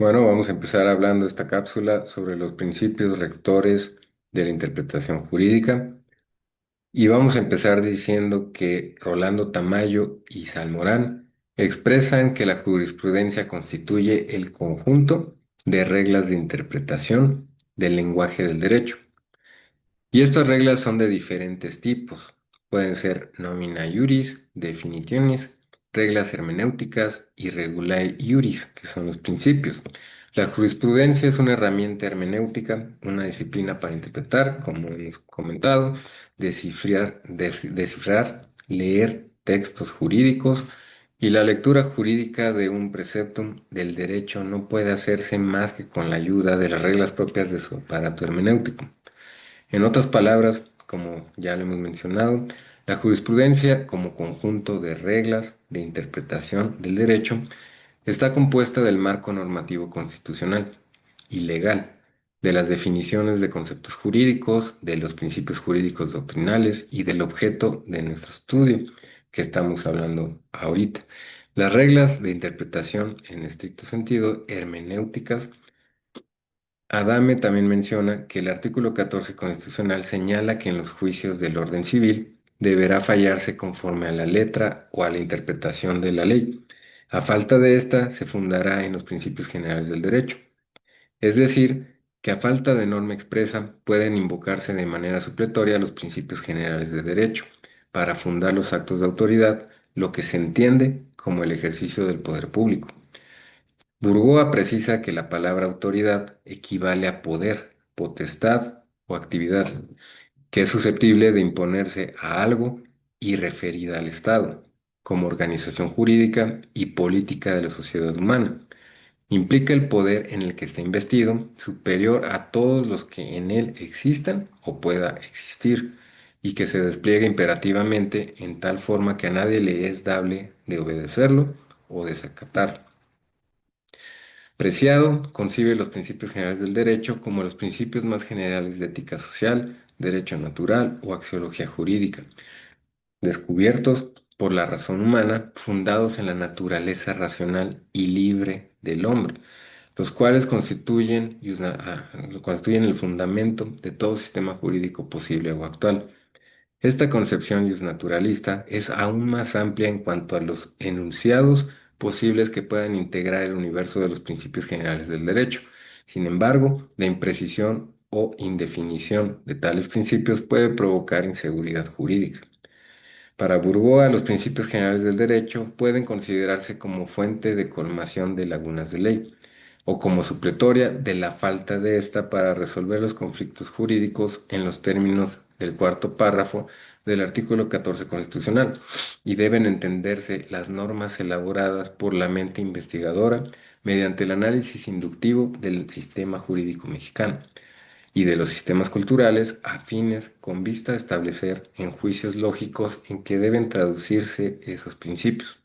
Bueno, vamos a empezar hablando esta cápsula sobre los principios rectores de la interpretación jurídica y vamos a empezar diciendo que Rolando Tamayo y Salmorán expresan que la jurisprudencia constituye el conjunto de reglas de interpretación del lenguaje del derecho. Y estas reglas son de diferentes tipos. Pueden ser nomina iuris, definitiones, reglas hermenéuticas y regulae iuris, que son los principios. La jurisprudencia es una herramienta hermenéutica, una disciplina para interpretar, como hemos comentado, descifrar, leer textos jurídicos, y la lectura jurídica de un precepto del derecho no puede hacerse más que con la ayuda de las reglas propias de su aparato hermenéutico. En otras palabras, como ya lo hemos mencionado, la jurisprudencia como conjunto de reglas de interpretación del derecho está compuesta del marco normativo constitucional y legal, de las definiciones de conceptos jurídicos, de los principios jurídicos doctrinales y del objeto de nuestro estudio que estamos hablando ahorita. Las reglas de interpretación en estricto sentido hermenéuticas. Adame también menciona que el artículo 14 constitucional señala que en los juicios del orden civil deberá fallarse conforme a la letra o a la interpretación de la ley. A falta de esta, se fundará en los principios generales del derecho. Es decir, que a falta de norma expresa pueden invocarse de manera supletoria los principios generales de derecho para fundar los actos de autoridad, lo que se entiende como el ejercicio del poder público. Burgoa precisa que la palabra autoridad equivale a poder, potestad o actividad, que es susceptible de imponerse a algo y referida al Estado, como organización jurídica y política de la sociedad humana. Implica el poder en el que está investido, superior a todos los que en él existan o pueda existir, y que se despliega imperativamente en tal forma que a nadie le es dable de obedecerlo o desacatarlo. Preciado concibe los principios generales del derecho como los principios más generales de ética social, derecho natural o axiología jurídica, descubiertos por la razón humana, fundados en la naturaleza racional y libre del hombre, los cuales constituyen el fundamento de todo sistema jurídico posible o actual. Esta concepción justnaturalista es aún más amplia en cuanto a los enunciados posibles que puedan integrar el universo de los principios generales del derecho. Sin embargo, la imprecisión o indefinición de tales principios puede provocar inseguridad jurídica. Para Burgoa, los principios generales del derecho pueden considerarse como fuente de colmación de lagunas de ley o como supletoria de la falta de ésta para resolver los conflictos jurídicos en los términos del cuarto párrafo del artículo 14 constitucional, y deben entenderse las normas elaboradas por la mente investigadora mediante el análisis inductivo del sistema jurídico mexicano y de los sistemas culturales afines con vista a establecer en juicios lógicos en que deben traducirse esos principios.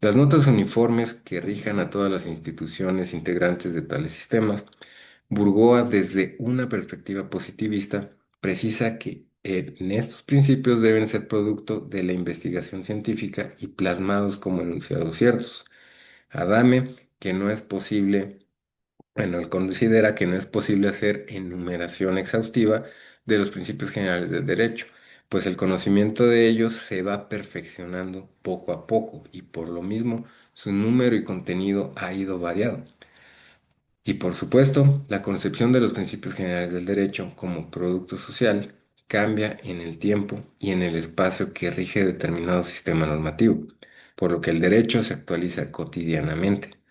Las notas uniformes que rijan a todas las instituciones integrantes de tales sistemas, Burgoa, desde una perspectiva positivista, precisa que en estos principios deben ser producto de la investigación científica y plasmados como enunciados ciertos. Adame, que no es posible bueno, él considera que no es posible hacer enumeración exhaustiva de los principios generales del derecho, pues el conocimiento de ellos se va perfeccionando poco a poco y por lo mismo su número y contenido ha ido variado. Y por supuesto, la concepción de los principios generales del derecho como producto social cambia en el tiempo y en el espacio que rige determinado sistema normativo, por lo que el derecho se actualiza cotidianamente.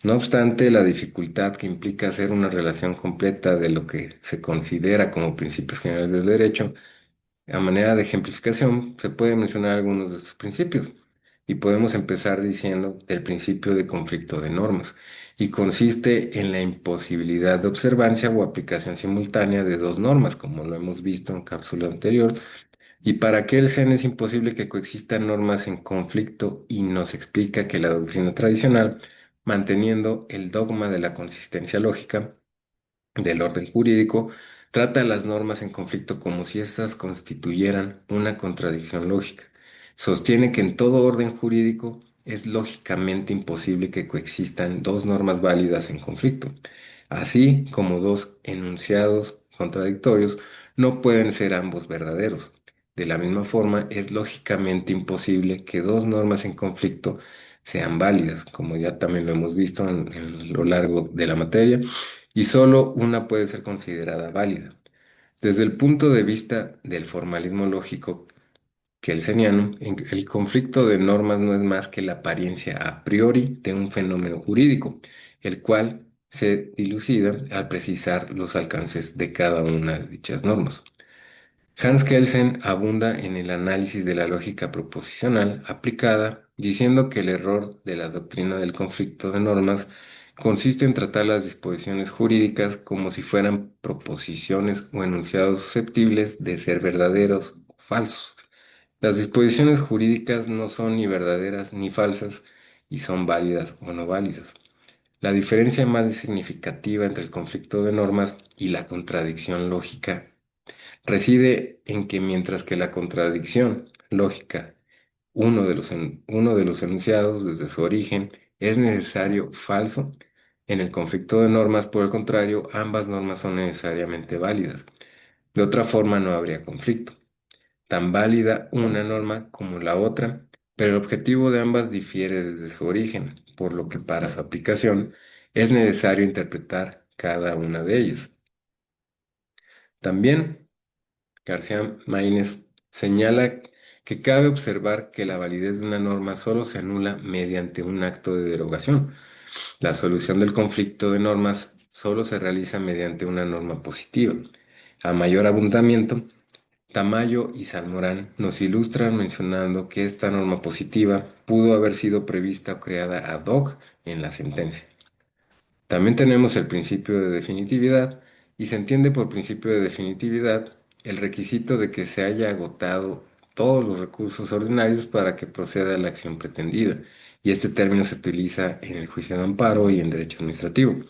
No obstante, la dificultad que implica hacer una relación completa de lo que se considera como principios generales del derecho, a manera de ejemplificación, se pueden mencionar algunos de estos principios. Y podemos empezar diciendo el principio de conflicto de normas, y consiste en la imposibilidad de observancia o aplicación simultánea de dos normas, como lo hemos visto en cápsula anterior. Y para que el SEN es imposible que coexistan normas en conflicto y nos explica que la doctrina tradicional, manteniendo el dogma de la consistencia lógica del orden jurídico, trata a las normas en conflicto como si éstas constituyeran una contradicción lógica. Sostiene que en todo orden jurídico es lógicamente imposible que coexistan dos normas válidas en conflicto, así como dos enunciados contradictorios no pueden ser ambos verdaderos. De la misma forma, es lógicamente imposible que dos normas en conflicto sean válidas, como ya también lo hemos visto en lo largo de la materia, y solo una puede ser considerada válida. Desde el punto de vista del formalismo lógico kelseniano, el conflicto de normas no es más que la apariencia a priori de un fenómeno jurídico, el cual se dilucida al precisar los alcances de cada una de dichas normas. Hans Kelsen abunda en el análisis de la lógica proposicional aplicada, diciendo que el error de la doctrina del conflicto de normas consiste en tratar las disposiciones jurídicas como si fueran proposiciones o enunciados susceptibles de ser verdaderos o falsos. Las disposiciones jurídicas no son ni verdaderas ni falsas y son válidas o no válidas. La diferencia más significativa entre el conflicto de normas y la contradicción lógica reside en que mientras que la contradicción lógica, uno de los enunciados desde su origen, es necesario falso, en el conflicto de normas, por el contrario, ambas normas son necesariamente válidas. De otra forma no habría conflicto. Tan válida una norma como la otra, pero el objetivo de ambas difiere desde su origen, por lo que para su aplicación es necesario interpretar cada una de ellas. También García Maínez señala que cabe observar que la validez de una norma solo se anula mediante un acto de derogación. La solución del conflicto de normas solo se realiza mediante una norma positiva. A mayor abundamiento, Tamayo y Salmorán nos ilustran mencionando que esta norma positiva pudo haber sido prevista o creada ad hoc en la sentencia. También tenemos el principio de definitividad y se entiende por principio de definitividad el requisito de que se haya agotado todos los recursos ordinarios para que proceda la acción pretendida, y este término se utiliza en el juicio de amparo y en derecho administrativo.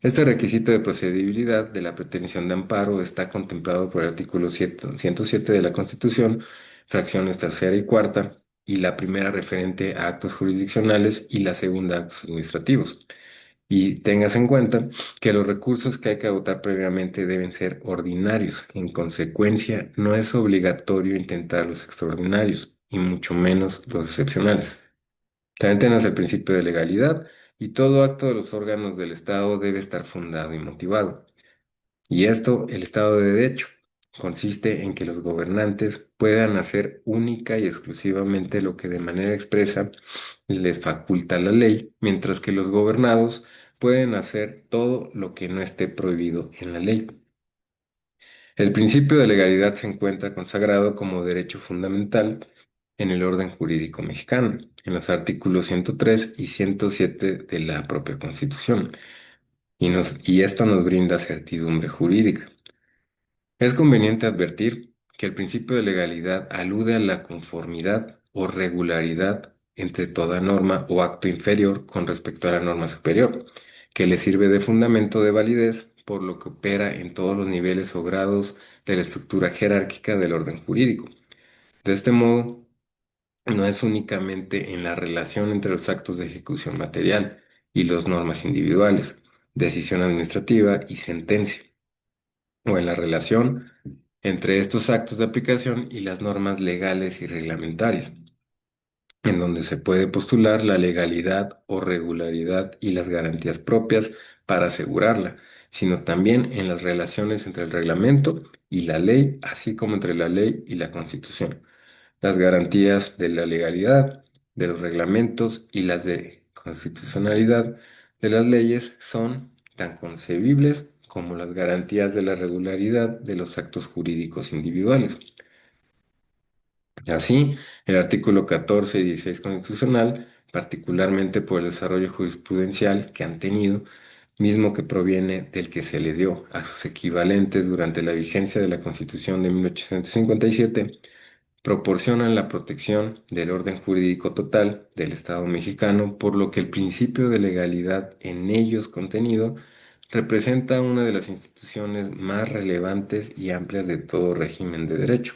Este requisito de procedibilidad de la pretensión de amparo está contemplado por el artículo 107 de la Constitución, fracciones tercera y cuarta, y la primera referente a actos jurisdiccionales y la segunda a actos administrativos. Y tengas en cuenta que los recursos que hay que agotar previamente deben ser ordinarios. En consecuencia, no es obligatorio intentar los extraordinarios, y mucho menos los excepcionales. También tenemos el principio de legalidad, y todo acto de los órganos del Estado debe estar fundado y motivado. Y esto, el Estado de Derecho, consiste en que los gobernantes puedan hacer única y exclusivamente lo que de manera expresa les faculta la ley, mientras que los gobernados pueden hacer todo lo que no esté prohibido en la ley. El principio de legalidad se encuentra consagrado como derecho fundamental en el orden jurídico mexicano, en los artículos 103 y 107 de la propia Constitución, y esto nos brinda certidumbre jurídica. Es conveniente advertir que el principio de legalidad alude a la conformidad o regularidad entre toda norma o acto inferior con respecto a la norma superior, que le sirve de fundamento de validez, por lo que opera en todos los niveles o grados de la estructura jerárquica del orden jurídico. De este modo, no es únicamente en la relación entre los actos de ejecución material y las normas individuales, decisión administrativa y sentencia, o en la relación entre estos actos de aplicación y las normas legales y reglamentarias, en donde se puede postular la legalidad o regularidad y las garantías propias para asegurarla, sino también en las relaciones entre el reglamento y la ley, así como entre la ley y la Constitución. Las garantías de la legalidad, de los reglamentos y las de constitucionalidad de las leyes son tan concebibles como las garantías de la regularidad de los actos jurídicos individuales. Así, el artículo 14 y 16 constitucional, particularmente por el desarrollo jurisprudencial que han tenido, mismo que proviene del que se le dio a sus equivalentes durante la vigencia de la Constitución de 1857, proporcionan la protección del orden jurídico total del Estado mexicano, por lo que el principio de legalidad en ellos contenido representa una de las instituciones más relevantes y amplias de todo régimen de derecho.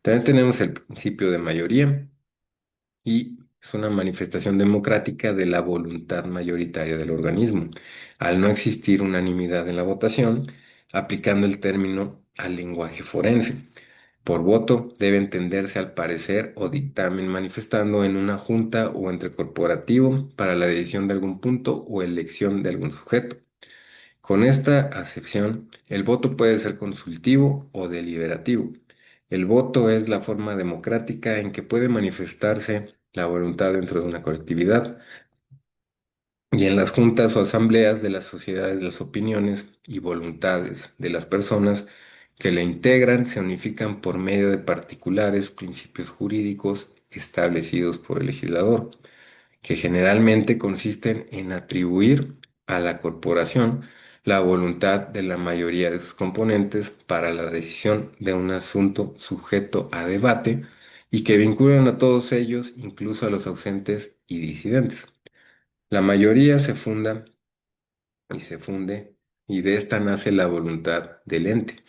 También tenemos el principio de mayoría y es una manifestación democrática de la voluntad mayoritaria del organismo. Al no existir unanimidad en la votación, aplicando el término al lenguaje forense. Por voto debe entenderse al parecer o dictamen manifestando en una junta o entre corporativo para la decisión de algún punto o elección de algún sujeto. Con esta acepción, el voto puede ser consultivo o deliberativo. El voto es la forma democrática en que puede manifestarse la voluntad dentro de una colectividad y en las juntas o asambleas de las sociedades las opiniones y voluntades de las personas que la integran se unifican por medio de particulares principios jurídicos establecidos por el legislador que generalmente consisten en atribuir a la corporación la voluntad de la mayoría de sus componentes para la decisión de un asunto sujeto a debate y que vinculan a todos ellos, incluso a los ausentes y disidentes. La mayoría se funda y se funde y de esta nace la voluntad del ente.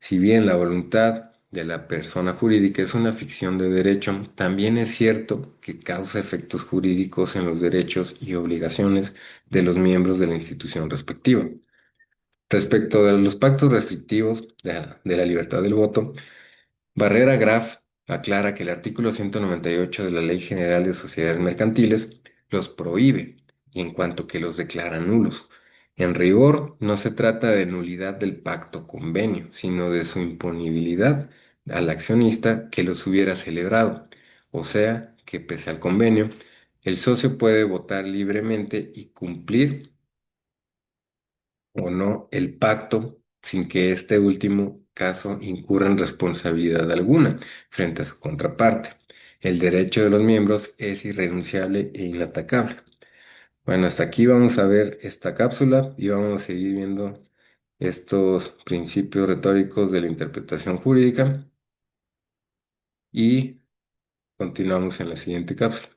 Si bien la voluntad de la persona jurídica es una ficción de derecho, también es cierto que causa efectos jurídicos en los derechos y obligaciones de los miembros de la institución respectiva. Respecto de los pactos restrictivos de la libertad del voto, Barrera Graf aclara que el artículo 198 de la Ley General de Sociedades Mercantiles los prohíbe, en cuanto que los declara nulos. En rigor, no se trata de nulidad del pacto convenio, sino de su imponibilidad al accionista que los hubiera celebrado. O sea, que pese al convenio, el socio puede votar libremente y cumplir o no el pacto sin que este último caso incurra en responsabilidad alguna frente a su contraparte. El derecho de los miembros es irrenunciable e inatacable. Bueno, hasta aquí vamos a ver esta cápsula y vamos a seguir viendo estos principios retóricos de la interpretación jurídica y continuamos en la siguiente cápsula.